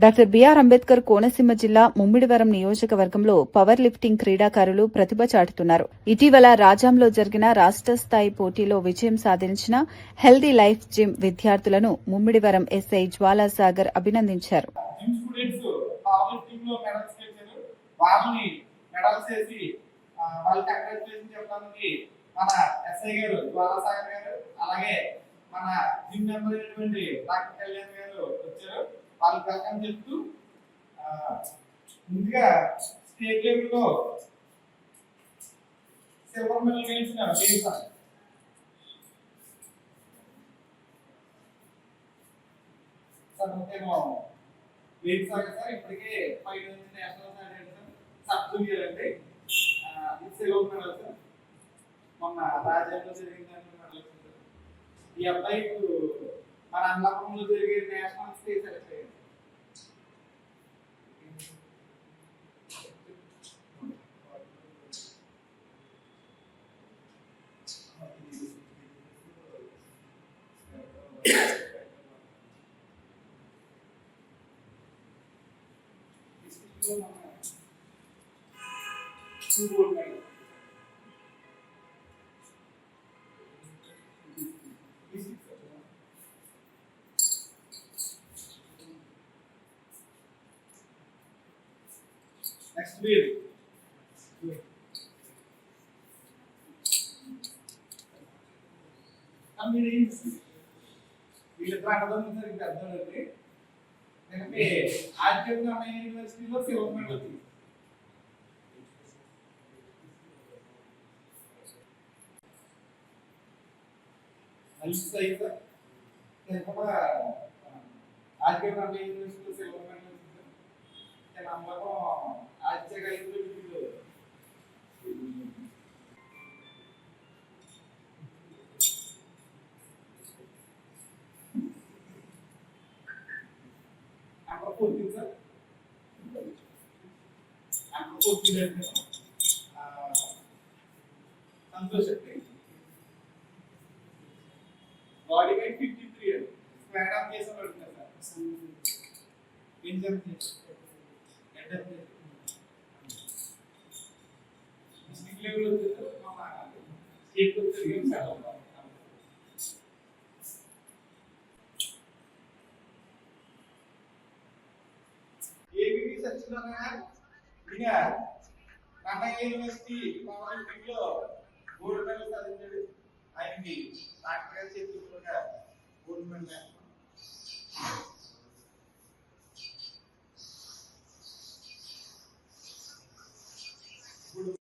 Doctor BR Ambedkar Konaseema జిల్లా ముమ్మిడివరం నియోజకవర్గంలో power lifting క్రీడాకారులు ప్రతిభ చాటుతున్నారు. ఇటీవల రాజాంలో జరిగిన రాష్ట్ర స్థాయి పోటీలో విజయం సాధించిన హెల్దీ లైఫ్ జిమ్ విద్యార్థులను ముమ్మిడివరం ఎస్ఐ జ్వాలాసాగర్ అభినందించారు. మన జిమ్ మెంబర్ అయినటువంటి డాక్టర్ కళ్యాణ్ గారు వచ్చారు. వాళ్ళకి వెల్కమ్ చెప్తూ ముందుగా స్టేట్ లెవెల్లో సిల్వర్ మెడల్ గెలిచిన సార్ ఇప్పటికే 5 నేషనల్స్ ఆడారు. సబ్ జూనియర్ అంటే సిల్వర్ మెడల్ సార్. మొన్న రాజ్యాంగంలో జరిగిన మెడల్ ఈ అబ్బాయి మన అన్నపంలో జరిగే నేషనల్ స్టేజ్ సెలెక్ట్ అయ్యారు. Next bill. వీళ్ళిద్దరు అన్నదమ్ములు సరిగ్గా అర్థం అవుతుంది. ఎందుకంటే ఆర్కేఎం అన్నయ్య యూనివర్సిటీలో సిల్వర్ మెడల్ వచ్చింది. ఆర్కేఎం అన్నయ్య యూనివర్సిటీలో సిల్వర్ మెడల్ వచ్చింది. నమ్మకం ఆశ్చర్యకరంగా Santosh body weight 53 squat off చేసి పడుతుంది సార్. ఏం జరుగుతుంది district level state games ABP సచివాలయ ఇంకా కన్నయ్య యూనివర్సిటీ పవర్ లిఫ్టింగ్ లో గోల్డ్ మెడల్ సాధించాడు. ఆయనకి డాక్టర్ గారి చేతులు గోల్డ్ మెడల్